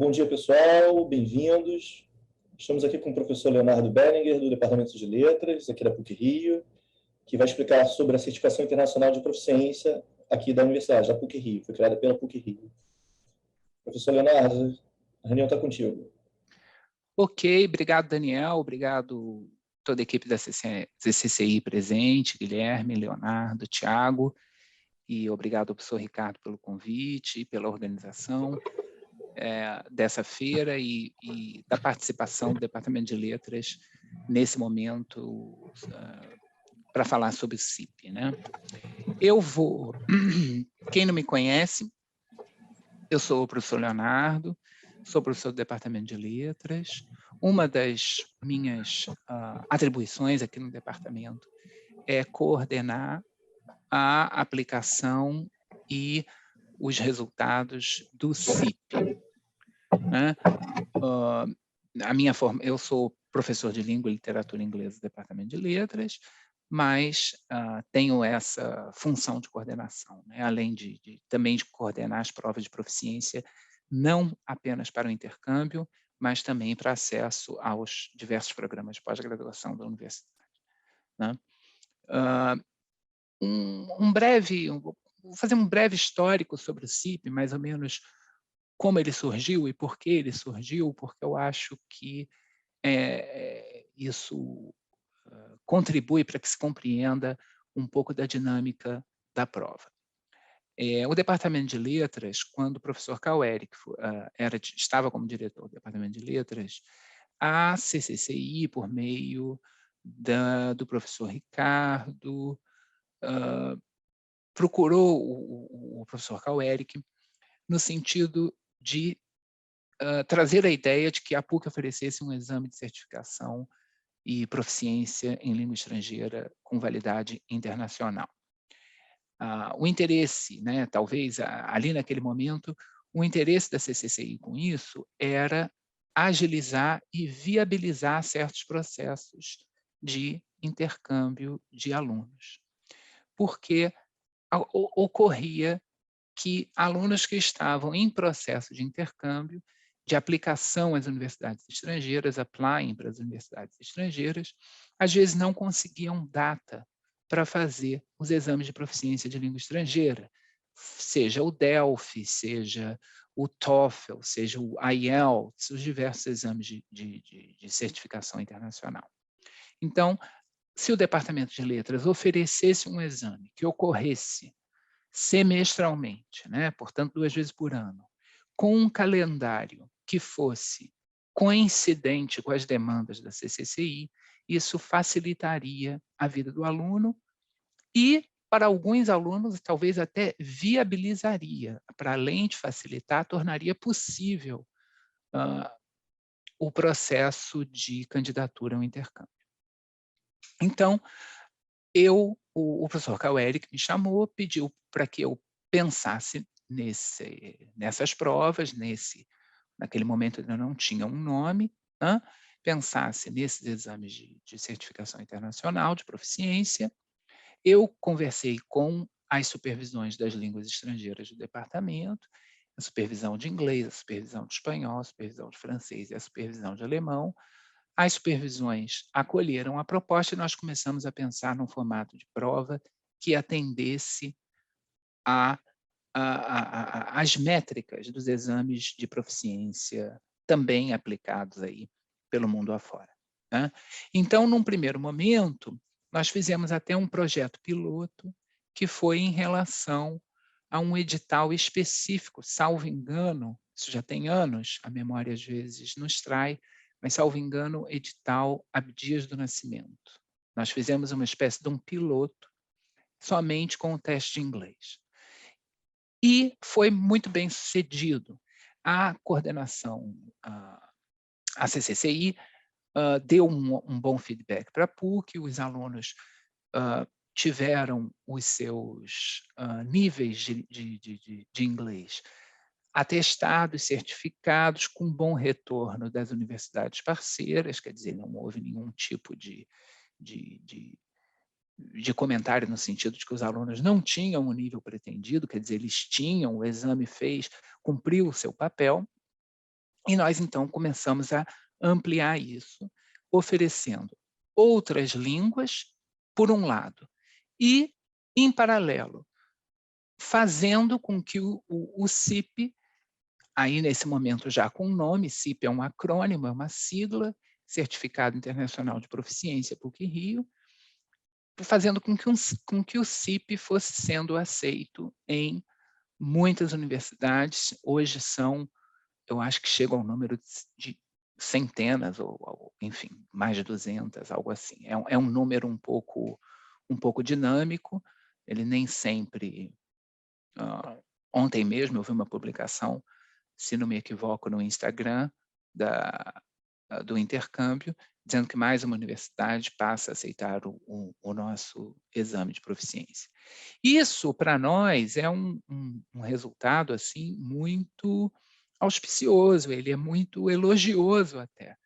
Bom dia, pessoal. Bem-vindos. Estamos aqui com o professor Leonardo Bellinger, do Departamento de Letras, aqui da PUC-Rio, que vai explicar sobre a Certificação Internacional de Proficiência aqui da Universidade, da PUC-Rio. Foi criada pela PUC-Rio. Professor Leonardo, a reunião está contigo. Ok, obrigado, Daniel. Obrigado toda a equipe da CCCI presente, Guilherme, Leonardo, Thiago. E obrigado ao professor Ricardo pelo convite e pela organização dessa feira e da participação do Departamento de Letras nesse momento para falar sobre o CIP, né? Quem não me conhece, eu sou o professor Leonardo, sou professor do Departamento de Letras. Uma das minhas atribuições aqui no departamento é coordenar a aplicação e os resultados do CIP. Né? Eu sou professor de Língua e Literatura Inglesa do Departamento de Letras, mas tenho essa função de coordenação, né? Além também de coordenar as provas de proficiência, não apenas para o intercâmbio, mas também para acesso aos diversos programas de pós-graduação da universidade. Né? Vou fazer um breve histórico sobre o CIP, mais ou menos como ele surgiu e por que ele surgiu, porque eu acho que isso contribui para que se compreenda um pouco da dinâmica da prova. O Departamento de Letras, quando o professor Carl Eric estava como diretor do Departamento de Letras, a CCCI, por meio do professor Ricardo, procurou o professor Carl Eric no sentido de trazer a ideia de que a PUC oferecesse um exame de certificação e proficiência em língua estrangeira com validade internacional. O interesse, né, talvez ali naquele momento, o interesse da CCCI com isso era agilizar e viabilizar certos processos de intercâmbio de alunos. Porque ocorria que alunos que estavam em processo de intercâmbio, de aplicação às universidades estrangeiras, applying para as universidades estrangeiras, às vezes não conseguiam data para fazer os exames de proficiência de língua estrangeira, seja o DELF, seja o TOEFL, seja o IELTS, os diversos exames de certificação internacional. Então, se o Departamento de Letras oferecesse um exame que ocorresse semestralmente, né? Portanto, 2 vezes por ano, com um calendário que fosse coincidente com as demandas da CCCI, isso facilitaria a vida do aluno e, para alguns alunos, talvez até viabilizaria, para além de facilitar, tornaria possível o processo de candidatura ao intercâmbio. Então, o professor Carl Eric me chamou, pediu para que eu pensasse nessas provas, naquele momento ainda não tinha um nome, né? Pensasse nesses exames de certificação internacional, de proficiência. Eu conversei com as supervisões das línguas estrangeiras do departamento, a supervisão de inglês, a supervisão de espanhol, a supervisão de francês e a supervisão de alemão. As supervisões acolheram a proposta e nós começamos a pensar num formato de prova que atendesse às métricas dos exames de proficiência também aplicados aí pelo mundo afora. Né? Então, num primeiro momento, nós fizemos até um projeto piloto que foi em relação a um edital específico, salvo engano, isso já tem anos, a memória às vezes nos trai, mas, salvo engano, edital Abdias do Nascimento. Nós fizemos uma espécie de um piloto somente com o teste de inglês. E foi muito bem sucedido. A coordenação, a CCCI, deu um bom feedback para a PUC, os alunos tiveram os seus níveis de inglês atestados, certificados, com bom retorno das universidades parceiras, quer dizer, não houve nenhum tipo de comentário no sentido de que os alunos não tinham o nível pretendido, quer dizer, eles tinham, o exame cumpriu o seu papel, E nós, então, começamos a ampliar isso, oferecendo outras línguas, por um lado, e, em paralelo, fazendo com que o CIP, aí nesse momento já com o nome, CIP é um acrônimo, é uma sigla, Certificado Internacional de Proficiência PUC-Rio, fazendo com que o CIP fosse sendo aceito em muitas universidades. Hoje são, eu acho que chegam ao número de centenas, ou enfim, mais de 200, algo assim. É um número um pouco dinâmico, ele nem sempre... ontem mesmo eu vi uma publicação, se não me equivoco, no Instagram do intercâmbio, dizendo que mais uma universidade passa a aceitar o nosso exame de proficiência. Isso, para nós, é um resultado assim, muito auspicioso, ele é muito elogioso até,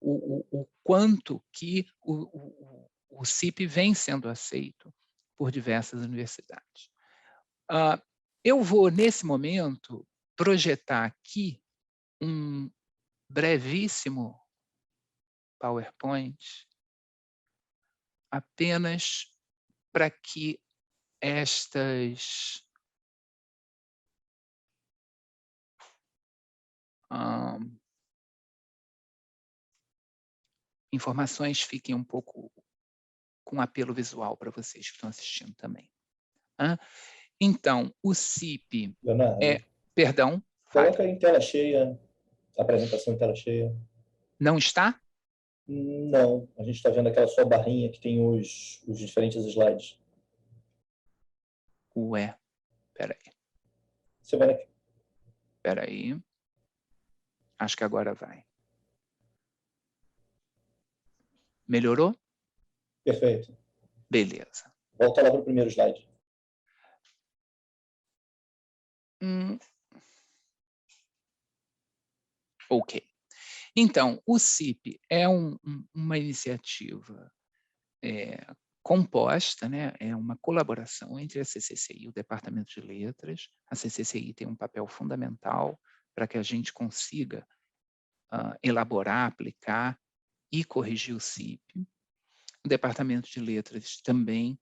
o quanto que o CIP vem sendo aceito por diversas universidades. Eu vou, nesse momento, projetar aqui um brevíssimo PowerPoint, apenas para que estas informações fiquem um pouco com apelo visual para vocês que estão assistindo também. Então, o CIP Leonardo, Perdão, fale. coloca em tela cheia, apresentação em tela cheia. Não está? Não, a gente está vendo aquela sua barrinha que tem os diferentes slides. Ué, peraí. Você vai... Peraí. Acho que agora vai. Melhorou? Perfeito. Beleza. Volta lá para o primeiro slide. Ok. Então, o CIP é uma iniciativa composta, né? É uma colaboração entre a CCCI e o Departamento de Letras. A CCCI tem um papel fundamental para que a gente consiga elaborar, aplicar e corrigir o CIP. O Departamento de Letras também,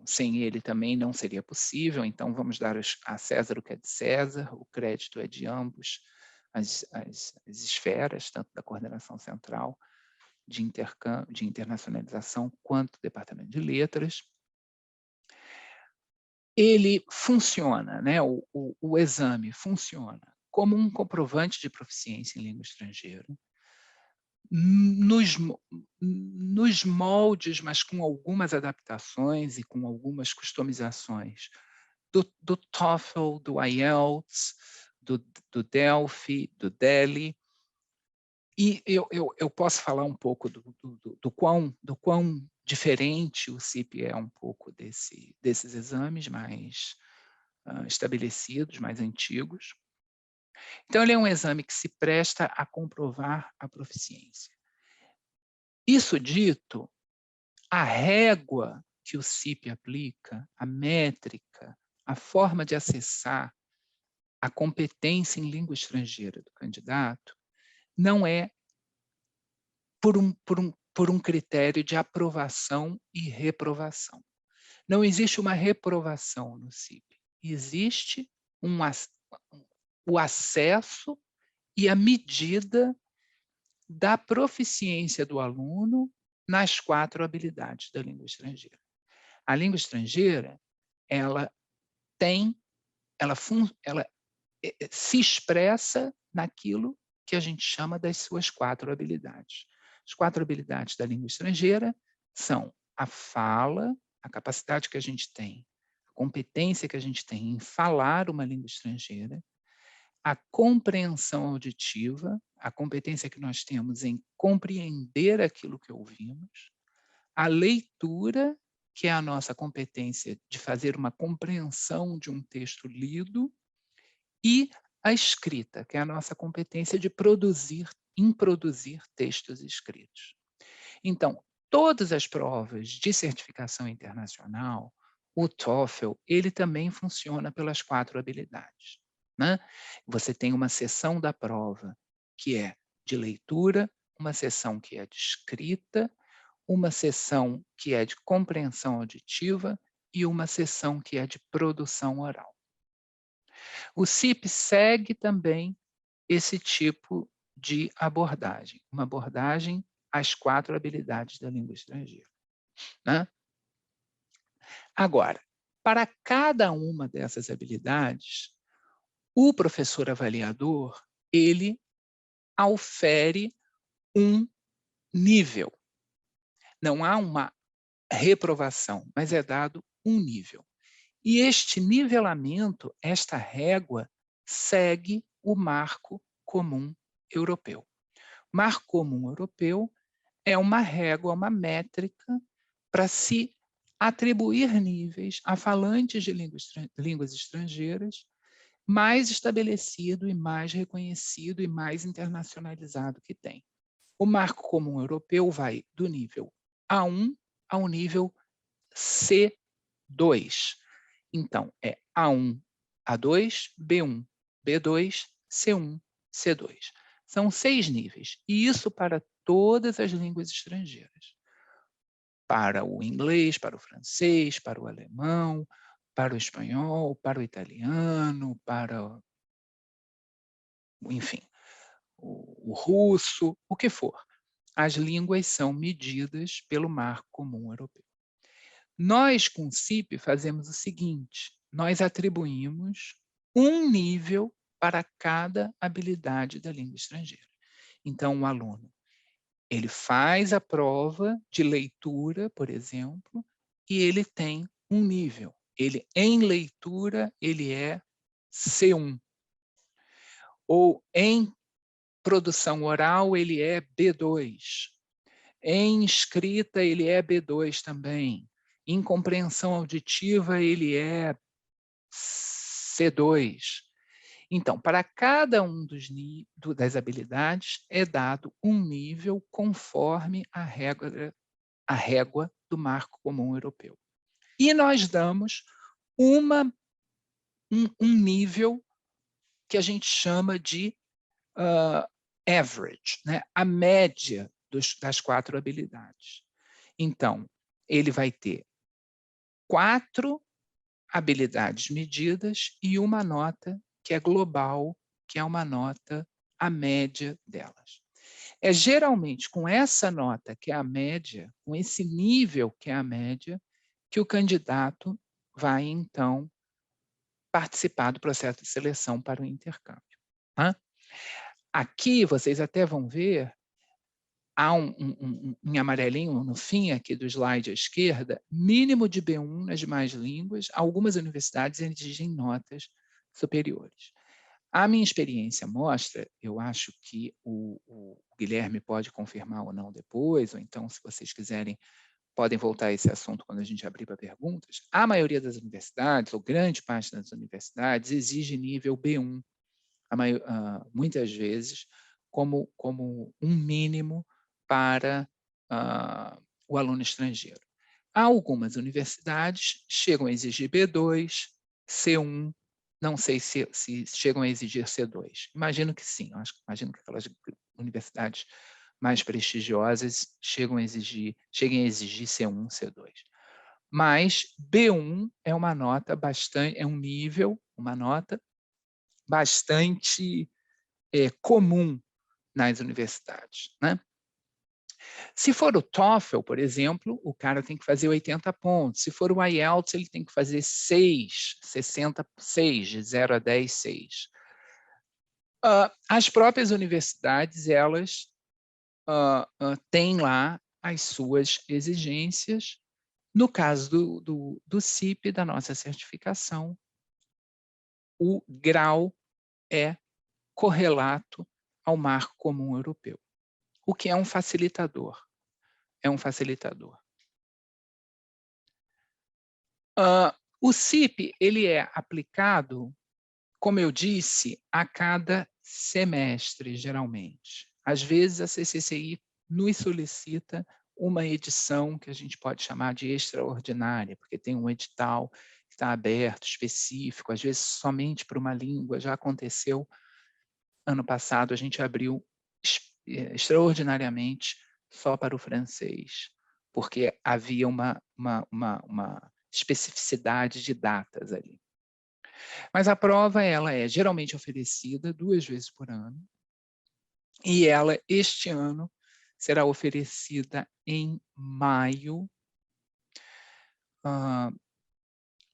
sem ele também não seria possível, então vamos dar a César o que é de César, o crédito é de ambos as esferas, tanto da coordenação central de internacionalização quanto do Departamento de Letras. Ele funciona, né? O exame funciona como um comprovante de proficiência em língua estrangeira, nos moldes, mas com algumas adaptações e com algumas customizações do TOEFL, do IELTS, do Delphi, do DELI. E eu posso falar um pouco do quão diferente o CIP é um pouco desses exames mais estabelecidos, mais antigos. Então, ele é um exame que se presta a comprovar a proficiência. Isso dito, a régua que o CIP aplica, a métrica, a forma de acessar a competência em língua estrangeira do candidato, não é por um critério de aprovação e reprovação. Não existe uma reprovação no CIP. Existe o acesso e a medida da proficiência do aluno nas 4 habilidades da língua estrangeira. A língua estrangeira, ela se expressa naquilo que a gente chama das suas 4 habilidades. As 4 habilidades da língua estrangeira são a fala, a capacidade que a gente tem, a competência que a gente tem em falar uma língua estrangeira, a compreensão auditiva, a competência que nós temos em compreender aquilo que ouvimos, a leitura, que é a nossa competência de fazer uma compreensão de um texto lido, e a escrita, que é a nossa competência de produzir textos escritos. Então, todas as provas de certificação internacional, o TOEFL, ele também funciona pelas 4 habilidades. né? Você tem uma seção da prova que é de leitura, uma seção que é de escrita, uma seção que é de compreensão auditiva e uma seção que é de produção oral. O CIP segue também esse tipo de abordagem, uma abordagem às 4 habilidades da língua estrangeira, né? Agora, para cada uma dessas habilidades, o professor avaliador, ele aufere um nível. Não há uma reprovação, mas é dado um nível. E este nivelamento, esta régua, segue o marco comum europeu. O marco comum europeu é uma régua, uma métrica para se atribuir níveis a falantes de línguas estrangeiras mais estabelecido e mais reconhecido e mais internacionalizado que tem. O marco comum europeu vai do nível A1 ao nível C2. Então, é A1, A2, B1, B2, C1, C2. São 6 níveis, e isso para todas as línguas estrangeiras. Para o inglês, para o francês, para o alemão, para o espanhol, para o italiano, para, enfim, o russo, o que for. As línguas são medidas pelo marco comum europeu. Nós, com o CIP, fazemos o seguinte: nós atribuímos um nível para cada habilidade da língua estrangeira. Então, o aluno, ele faz a prova de leitura, por exemplo, e ele tem um nível. Ele, em leitura, ele é C1. Ou em produção oral, ele é B2. Em escrita, ele é B2 também. Em compreensão auditiva, ele é C2. Então, para cada um das habilidades, é dado um nível conforme a régua do marco comum europeu. E nós damos um nível que a gente chama de average, né? A média das 4 habilidades. Então, ele vai ter 4 habilidades medidas e uma nota que é global, que é uma nota, a média delas. É geralmente com essa nota, que é a média, com esse nível, que é a média, que o candidato vai, então, participar do processo de seleção para o intercâmbio. Tá? Aqui, vocês até vão ver, há em amarelinho no fim aqui do slide à esquerda, mínimo de B1 nas demais línguas. Algumas universidades exigem notas superiores. A minha experiência mostra, eu acho que o Guilherme pode confirmar ou não depois, ou então, se vocês quiserem, podem voltar a esse assunto quando a gente abrir para perguntas. A maioria das universidades, ou grande parte das universidades, exige nível B1, muitas vezes, como um mínimo para o aluno estrangeiro. Algumas universidades chegam a exigir B2, C1, não sei se chegam a exigir C2. Imagino que sim, imagino que aquelas universidades mais prestigiosas cheguem a exigir C1, C2. Mas B1 é uma nota bastante, é um nível, uma nota bastante comum nas universidades, né? Se for o TOEFL, por exemplo, o cara tem que fazer 80 pontos. Se for o IELTS, ele tem que fazer 66, de 0 a 10, 6. As próprias universidades, elas têm lá as suas exigências. No caso do CIP, da nossa certificação, o grau é correlato ao marco comum europeu, o que é um facilitador. É um facilitador. O CIP, ele é aplicado, como eu disse, a cada semestre, geralmente. Às vezes, a CCCI nos solicita uma edição que a gente pode chamar de extraordinária, porque tem um edital que está aberto, específico, às vezes somente para uma língua. Já aconteceu, ano passado, a gente abriu extraordinariamente só para o francês, porque havia uma especificidade de datas ali. Mas a prova ela é geralmente oferecida 2 vezes por ano, e ela, este ano, será oferecida em maio,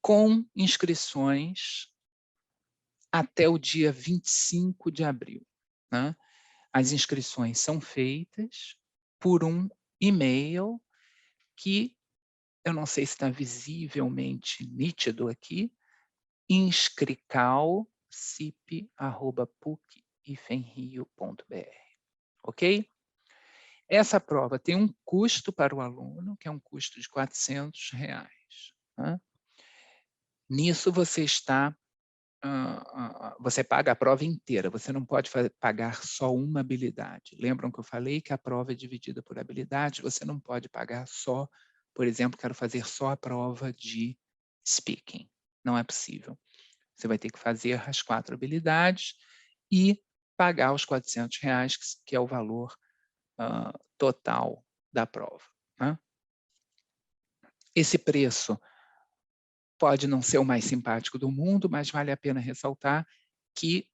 com inscrições até o dia 25 de abril. Né? As inscrições são feitas por um e-mail que, eu não sei se está visivelmente nítido aqui, inscrical.cip@puc-rio.br. Ok? Essa prova tem um custo para o aluno, que é um custo de R$400. Né? Nisso você está, você paga a prova inteira, você não pode pagar só uma habilidade. Lembram que eu falei que a prova é dividida por habilidades? Você não pode pagar só, por exemplo, quero fazer só a prova de speaking. Não é possível. Você vai ter que fazer as 4 habilidades e pagar os R$400, que é o valor total da prova. Né? Esse preço pode não ser o mais simpático do mundo, mas vale a pena ressaltar que,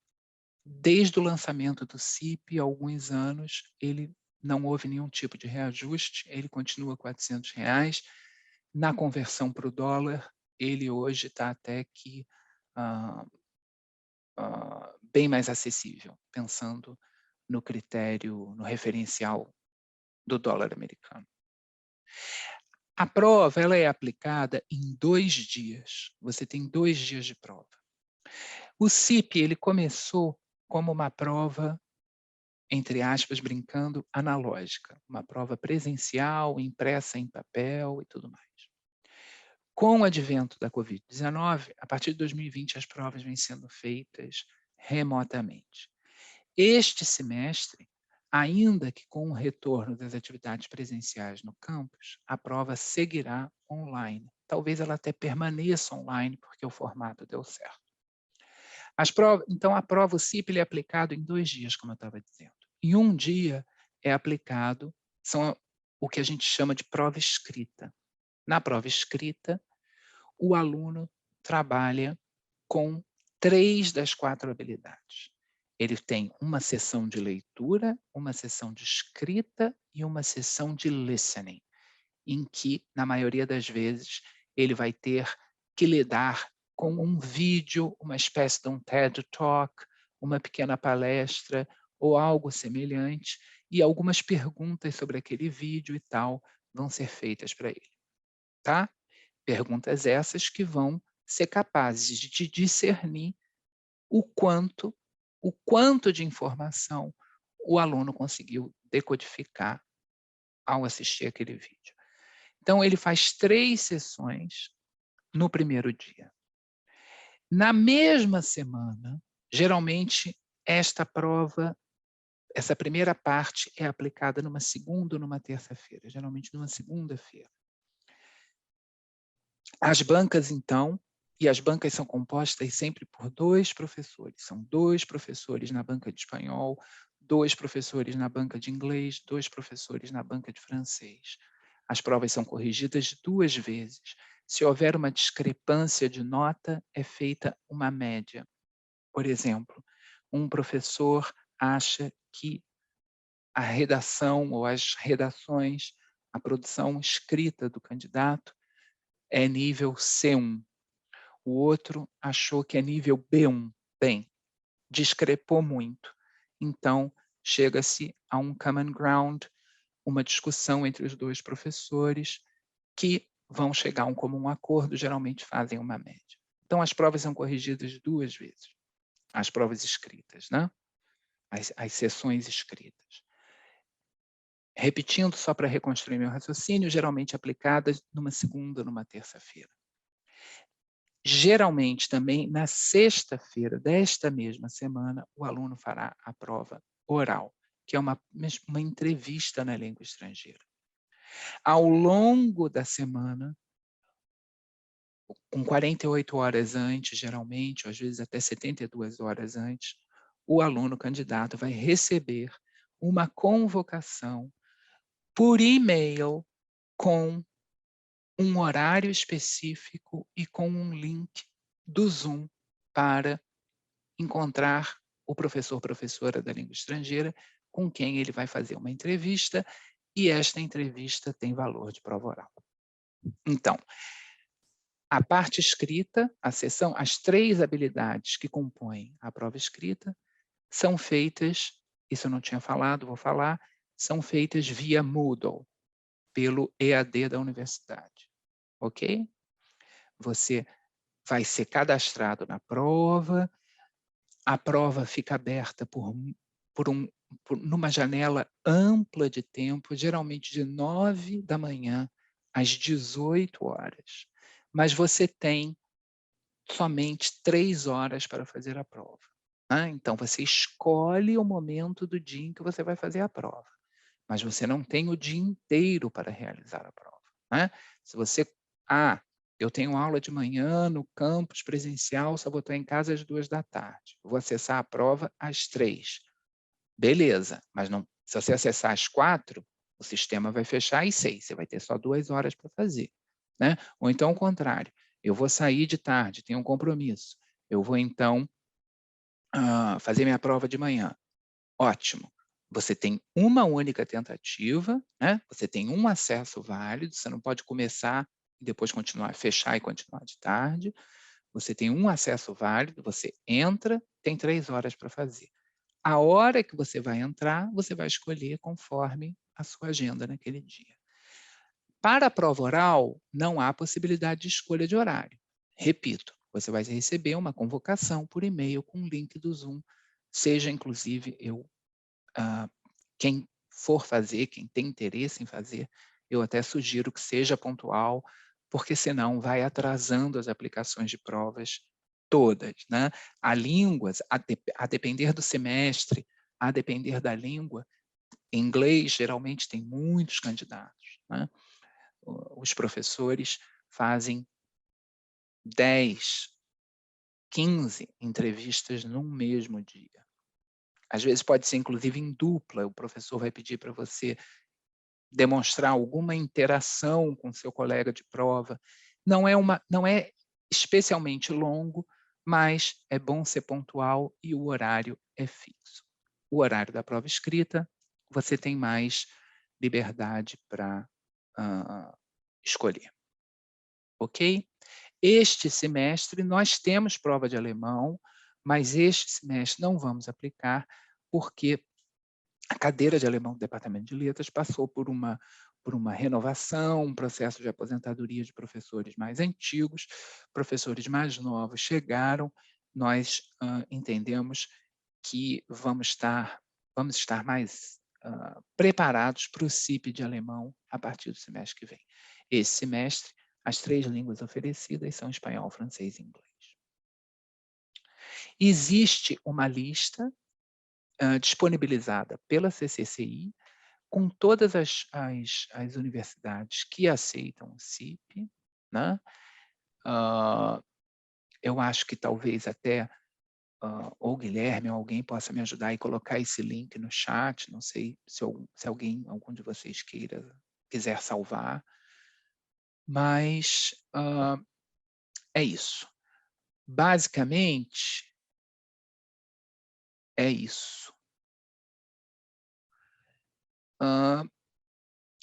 desde o lançamento do CIP, há alguns anos, ele não houve nenhum tipo de reajuste, ele continua R$400. Na conversão para o dólar, ele hoje está até que bem mais acessível, pensando no critério, no referencial do dólar americano. A prova ela é aplicada em 2 dias. Você tem 2 dias de prova. O CIP ele começou como uma prova, entre aspas, brincando, analógica. Uma prova presencial, impressa em papel e tudo mais. Com o advento da Covid-19, a partir de 2020, as provas vêm sendo feitas remotamente. Este semestre, ainda que com o retorno das atividades presenciais no campus, a prova seguirá online. Talvez ela até permaneça online, porque o formato deu certo. Então, a prova, o CIP, é aplicado em 2 dias, como eu estava dizendo. Em um dia é aplicado, são o que a gente chama de prova escrita. Na prova escrita, o aluno trabalha com 3 das 4 habilidades. Ele tem uma sessão de leitura, uma sessão de escrita e uma sessão de listening, em que, na maioria das vezes, ele vai ter que lidar com um vídeo, uma espécie de um TED Talk, uma pequena palestra ou algo semelhante, e algumas perguntas sobre aquele vídeo e tal vão ser feitas para ele. Tá? Perguntas essas que vão ser capazes de discernir o quanto de informação o aluno conseguiu decodificar ao assistir aquele vídeo. Então, ele faz 3 sessões no primeiro dia. Na mesma semana, geralmente, essa primeira parte é aplicada numa segunda ou numa terça-feira, geralmente numa segunda-feira. As bancas, então, e as bancas são compostas sempre por 2 professores. São 2 professores na banca de espanhol, 2 professores na banca de inglês, 2 professores na banca de francês. As provas são corrigidas 2 vezes. Se houver uma discrepância de nota, é feita uma média. Por exemplo, um professor acha que a redação ou as redações, a produção escrita do candidato é nível C1. O outro achou que é nível B1. Bem, discrepou muito. Então, chega-se a um common ground, uma discussão entre os 2 professores que vão chegar a um comum acordo, geralmente fazem uma média. Então, as provas são corrigidas 2 vezes. As provas escritas, né? As sessões escritas. Repetindo, só para reconstruir meu raciocínio, geralmente aplicadas numa segunda ou numa terça-feira. Geralmente, também, na sexta-feira desta mesma semana, o aluno fará a prova oral, que é uma entrevista na língua estrangeira. Ao longo da semana, com 48 horas antes, geralmente, ou às vezes até 72 horas antes, o aluno candidato vai receber uma convocação por e-mail com um horário específico e com um link do Zoom para encontrar o professor, professora da língua estrangeira, com quem ele vai fazer uma entrevista, e esta entrevista tem valor de prova oral. Então, a parte escrita, a seção, as 3 habilidades que compõem a prova escrita são feitas, isso eu não tinha falado, vou falar, são feitas via Moodle, pelo EAD da universidade, ok? Você vai ser cadastrado na prova, a prova fica aberta numa janela ampla de tempo, geralmente de 9 da manhã às 18 horas. Mas você tem somente 3 horas para fazer a prova. Né? Então, você escolhe o momento do dia em que você vai fazer a prova, mas você não tem o dia inteiro para realizar a prova. Né? Se você... eu tenho aula de manhã no campus presencial, só vou estar em casa às 2 da tarde. Vou acessar a prova às 3. Beleza, mas não, se você acessar às 4, o sistema vai fechar às 6. Você vai ter só 2 horas para fazer. Né? Ou então, ao contrário, eu vou sair de tarde, tenho um compromisso. Eu vou, então, fazer minha prova de manhã. Ótimo. Você tem uma única tentativa, né? Você tem um acesso válido, você não pode começar e depois continuar, fechar e continuar de tarde. Você tem um acesso válido, você entra, tem 3 horas para fazer. A hora que você vai entrar, você vai escolher conforme a sua agenda naquele dia. Para a prova oral, não há possibilidade de escolha de horário. Repito, você vai receber uma convocação por e-mail com o link do Zoom, seja inclusive quem for fazer, quem tem interesse em fazer, eu até sugiro que seja pontual, porque senão vai atrasando as aplicações de provas todas. Né? Há línguas, a depender do semestre, a depender da língua, em inglês geralmente tem muitos candidatos. Né? Os professores fazem 10, 15 entrevistas num mesmo dia. Às vezes pode ser, inclusive, em dupla. O professor vai pedir para você demonstrar alguma interação com seu colega de prova. Não é especialmente longo, mas é bom ser pontual e o horário é fixo. O horário da prova escrita, você tem mais liberdade para escolher. Ok? Este semestre nós temos prova de alemão, mas este semestre não vamos aplicar porque a cadeira de alemão do Departamento de Letras passou por uma renovação, um processo de aposentadoria de professores mais antigos, professores mais novos chegaram, nós entendemos que vamos estar mais preparados para o CIP de alemão a partir do semestre que vem. Esse semestre, as 3 línguas oferecidas são espanhol, francês e inglês. Existe uma lista disponibilizada pela CCCI com todas as universidades que aceitam o CIP. Né? Eu acho que talvez até ou o Guilherme ou alguém possa me ajudar e colocar esse link no chat, não sei se algum de vocês quiser salvar, mas é isso. Basicamente, é isso.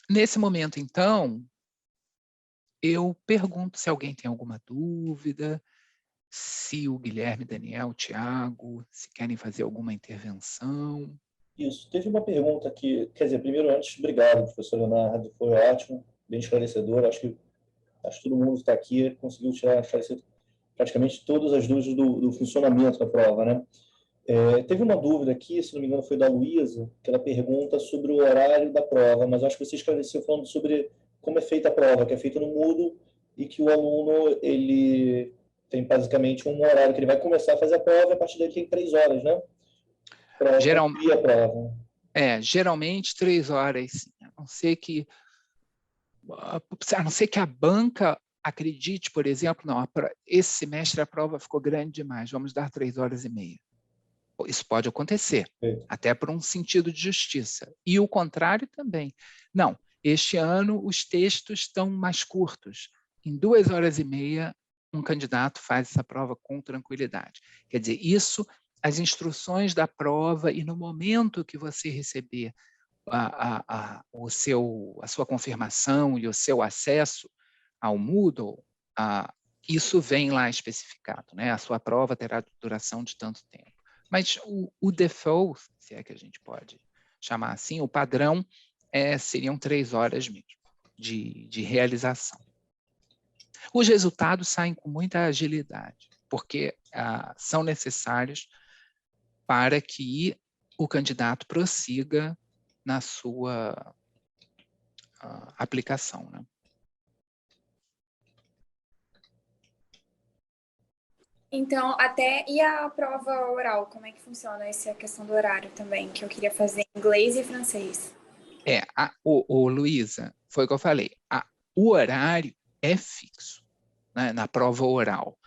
Nesse momento, então, eu pergunto se alguém tem alguma dúvida, se o Guilherme, Daniel, o Tiago, se querem fazer alguma intervenção. Isso. Teve uma pergunta aqui, quer dizer, primeiro, antes, obrigado, professor Leonardo, foi ótimo, bem esclarecedor. Acho que todo mundo que está aqui conseguiu esclarecer praticamente todas as dúvidas do funcionamento da prova, né? Teve uma dúvida aqui, se não me engano, foi da Luísa, que ela pergunta sobre o horário da prova, mas acho que você esclareceu falando sobre como é feita a prova, que é feita no Moodle e que o aluno ele tem basicamente um horário que ele vai começar a fazer a prova e a partir daí tem 3 horas, né? Para concluir a prova. Geralmente 3 horas, a não ser que a não ser que a banca acredite, por exemplo, não, esse semestre a prova ficou grande demais, vamos dar 3 horas e meia. Isso pode acontecer, até por um sentido de justiça. E o contrário também. Não, este ano os textos estão mais curtos. Em 2 horas e meia, um candidato faz essa prova com tranquilidade. Quer dizer, isso, as instruções da prova e no momento que você receber a sua confirmação e o seu acesso ao Moodle, isso vem lá especificado, né? A sua prova terá duração de tanto tempo. Mas o default, se é que a gente pode chamar assim, o padrão seriam 3 horas mesmo de realização. Os resultados saem com muita agilidade, porque são necessários para que o candidato prossiga na sua aplicação, né? Então, e a prova oral, como é que funciona essa questão do horário também, que eu queria fazer em inglês e francês? Luísa, foi o que eu falei, o horário é fixo, né, na prova oral.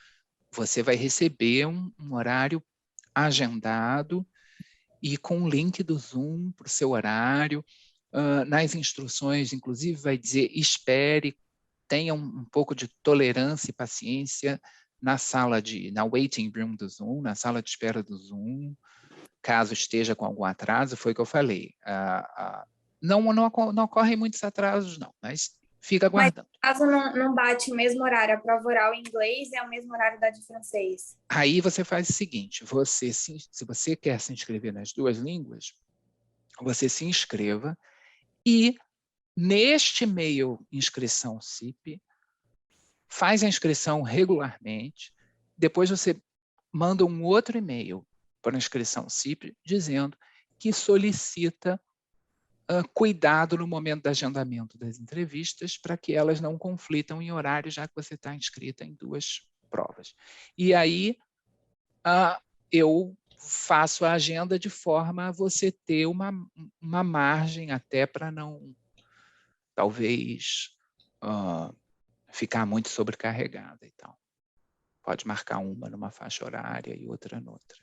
Você vai receber um horário agendado e com o link do Zoom para o seu horário. Nas instruções, inclusive, vai dizer espere, tenha um pouco de tolerância e paciência na waiting room do Zoom, na sala de espera do Zoom, caso esteja com algum atraso, foi o que eu falei. Não ocorrem muitos atrasos, não, mas fica aguardando. Mas caso não bate o mesmo horário, a prova oral em inglês é o mesmo horário da de francês? Aí você faz o seguinte, se você quer se inscrever nas 2 línguas, você se inscreva e neste e-mail inscrição CIP, faz a inscrição regularmente, depois você manda um outro e-mail para a inscrição CIP dizendo que solicita cuidado no momento do agendamento das entrevistas para que elas não conflitam em horário, já que você está inscrita em 2 provas. E aí eu faço a agenda de forma a você ter uma margem até para não, talvez, ficar muito sobrecarregada e tal. Pode marcar uma numa faixa horária e outra noutra.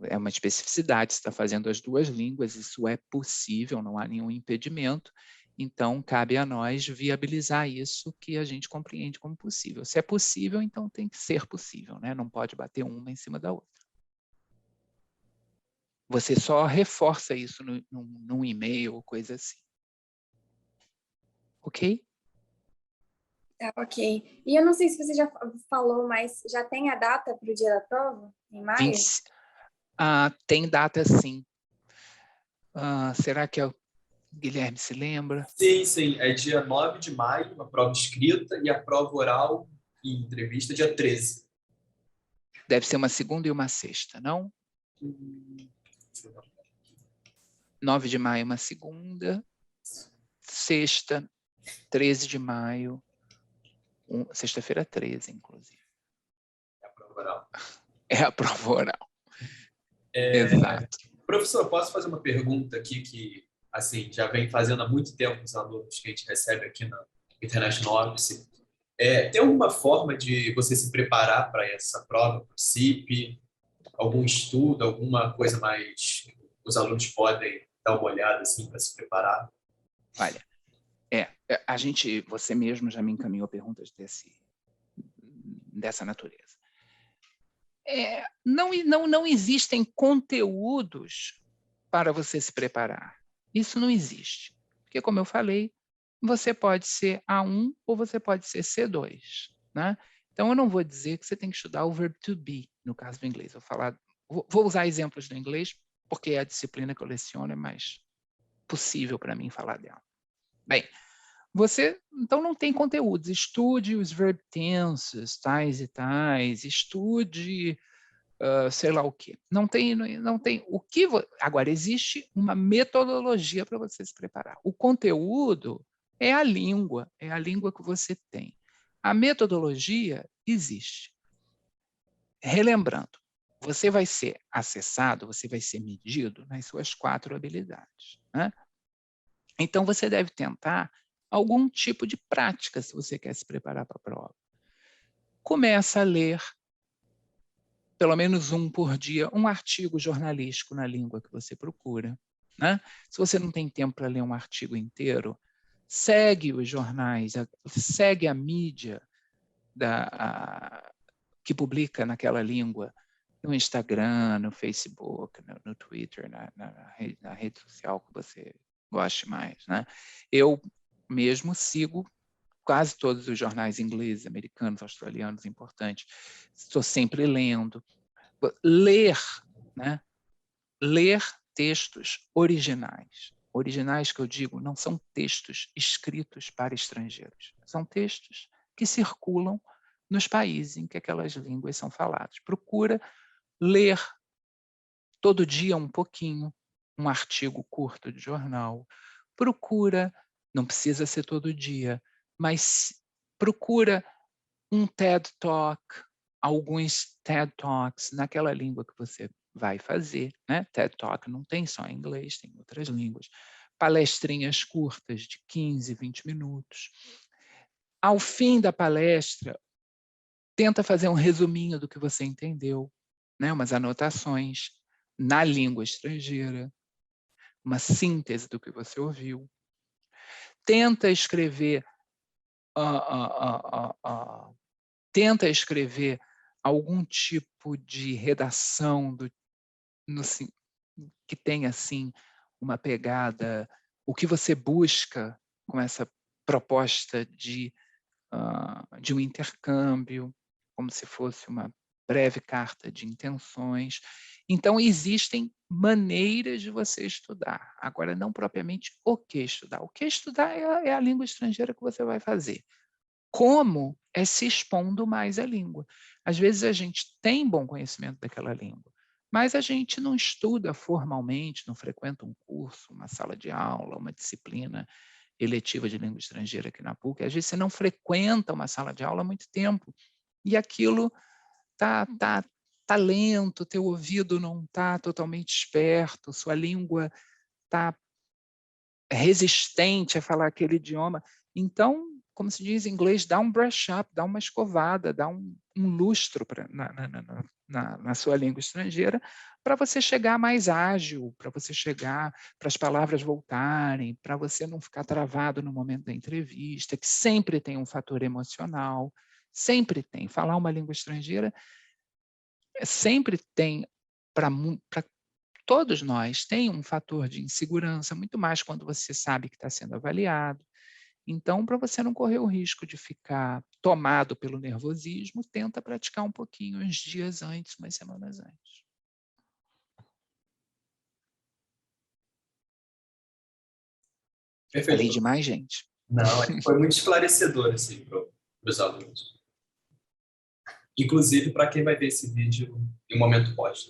É uma especificidade, você está fazendo as 2 línguas, isso é possível, não há nenhum impedimento, então cabe a nós viabilizar isso que a gente compreende como possível. Se é possível, então tem que ser possível, né? Não pode bater uma em cima da outra. Você só reforça isso num e-mail ou coisa assim. Ok? Tá, ok. E eu não sei se você já falou, mas já tem a data para o dia da prova, em maio? Tem data sim. Será que o Guilherme se lembra? Sim. É dia 9 de maio, a prova escrita, e a prova oral e entrevista dia 13. Deve ser uma segunda e uma sexta, não? 9 de maio, uma segunda. Sexta, 13 de maio. Sexta-feira 13, inclusive. É a prova oral. É a prova oral. Exato. Professor, posso fazer uma pergunta aqui que assim, já vem fazendo há muito tempo os alunos que a gente recebe aqui na International Office. Tem alguma forma de você se preparar para essa prova, para o CIP? Algum estudo, alguma coisa mais os alunos podem dar uma olhada assim para se preparar? Olha, você mesmo já me encaminhou perguntas dessa natureza. Não existem conteúdos para você se preparar. Isso não existe. Porque, como eu falei, você pode ser A1 ou você pode ser C2. Né? Então, eu não vou dizer que você tem que estudar o verbo to be, no caso do inglês. Vou usar exemplos do inglês, porque é a disciplina que eu leciono, é mais possível para mim falar dela. Bem, você, então, não tem conteúdos. Estude os verb tenses, tais e tais. Estude... sei lá o quê. Não tem o que... Agora, existe uma metodologia para você se preparar. O conteúdo é a língua que você tem. A metodologia existe. Relembrando, você vai ser acessado, você vai ser medido nas suas 4 habilidades. Né? Então, você deve tentar algum tipo de prática, se você quer se preparar para a prova. Começa a ler, pelo menos um por dia, um artigo jornalístico na língua que você procura, né? Se você não tem tempo para ler um artigo inteiro, segue os jornais, segue a mídia que publica naquela língua, no Instagram, no Facebook, no Twitter, na rede social que você goste mais, né? Eu mesmo sigo quase todos os jornais ingleses, americanos, australianos importantes. Estou sempre lendo. Ler, né? Ler textos originais. Originais que eu digo não são textos escritos para estrangeiros. São textos que circulam nos países em que aquelas línguas são faladas. Procura ler todo dia um pouquinho, um artigo curto de jornal. Procura, não precisa ser todo dia, mas procura um TED Talk, alguns TED Talks naquela língua que você vai fazer, né? TED Talk não tem só em inglês, tem outras línguas. Palestrinhas curtas de 15, 20 minutos. Ao fim da palestra, tenta fazer um resuminho do que você entendeu, né? Umas anotações na língua estrangeira, uma síntese do que você ouviu. Tenta escrever tenta escrever algum tipo de redação que tenha assim uma pegada, o que você busca com essa proposta de um intercâmbio, como se fosse uma breve carta de intenções. Então, existem maneiras de você estudar. Agora, não propriamente o que estudar. O que estudar é a língua estrangeira que você vai fazer. Como é se expondo mais à língua. Às vezes a gente tem bom conhecimento daquela língua, mas a gente não estuda formalmente, não frequenta um curso, uma sala de aula, uma disciplina eletiva de língua estrangeira aqui na PUC. Às vezes você não frequenta uma sala de aula há muito tempo e aquilo tá lento, teu ouvido não está totalmente esperto, sua língua está resistente a falar aquele idioma. Então, como se diz em inglês, dá um brush up, dá uma escovada, dá um lustro na sua língua estrangeira para você chegar mais ágil, para você chegar, para as palavras voltarem, para você não ficar travado no momento da entrevista, que sempre tem um fator emocional, sempre tem. Falar uma língua estrangeira sempre tem, para todos nós, tem um fator de insegurança, muito mais quando você sabe que está sendo avaliado. Então, para você não correr o risco de ficar tomado pelo nervosismo, tenta praticar um pouquinho uns dias antes, umas semanas antes. Perfeito. Falei demais, gente? Não, foi muito esclarecedor assim, para os alunos. Inclusive para quem vai ver esse vídeo em um momento pós.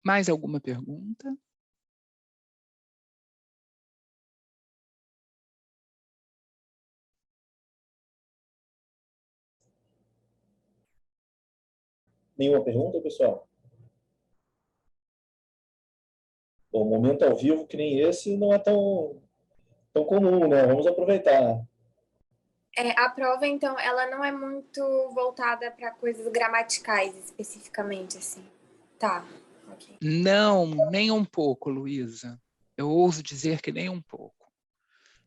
Mais alguma pergunta? Nenhuma pergunta, pessoal? Bom, momento ao vivo que nem esse não é tão comum, né? Vamos aproveitar. A prova, então, ela não é muito voltada para coisas gramaticais, especificamente, assim. Tá, ok. Não, nem um pouco, Luísa. Eu ouso dizer que nem um pouco.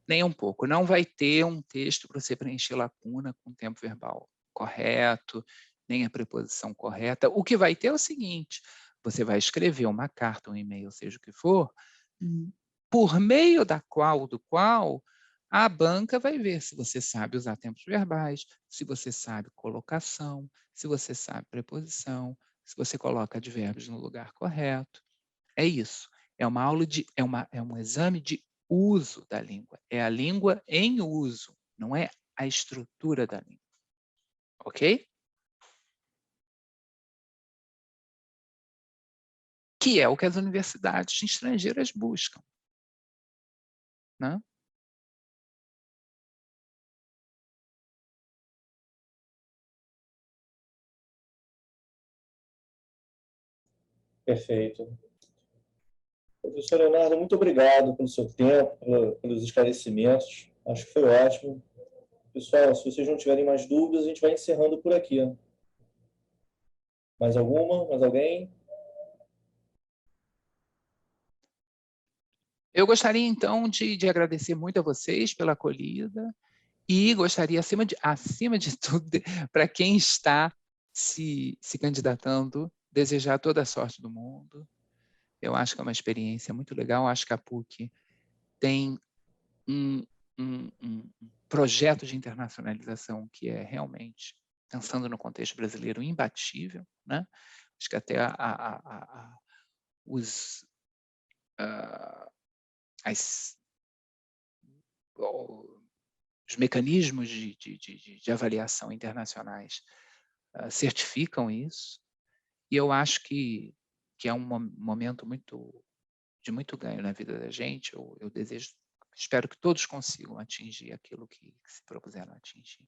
Nem um pouco. Não vai ter um texto para você preencher lacuna com tempo verbal correto, nem a preposição correta. O que vai ter é o seguinte, você vai escrever uma carta, um e-mail, seja o que for, por meio do qual a banca vai ver se você sabe usar tempos verbais, se você sabe colocação, se você sabe preposição, se você coloca advérbios no lugar correto. É isso. É uma aula é um exame de uso da língua. É a língua em uso, não é a estrutura da língua. Ok? Que é o que as universidades estrangeiras buscam. Né? Perfeito. Professor Leonardo, muito obrigado pelo seu tempo, pelos esclarecimentos. Acho que foi ótimo. Pessoal, se vocês não tiverem mais dúvidas, a gente vai encerrando por aqui. Mais alguma? Mais alguém? Eu gostaria, então, de agradecer muito a vocês pela acolhida e gostaria, acima de tudo, para quem está se candidatando, desejar toda a sorte do mundo. Eu acho que é uma experiência muito legal. Acho que a PUC tem um projeto de internacionalização que é realmente, pensando no contexto brasileiro, imbatível, né? Acho que até os mecanismos de avaliação internacionais certificam isso, e eu acho que é um momento de muito ganho na vida da gente. Eu espero que todos consigam atingir aquilo que se propuseram atingir.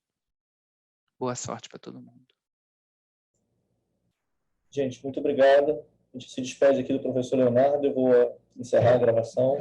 Boa sorte para todo mundo. Gente, muito obrigado. A gente se despede aqui do professor Leonardo. Eu vou encerrar a gravação.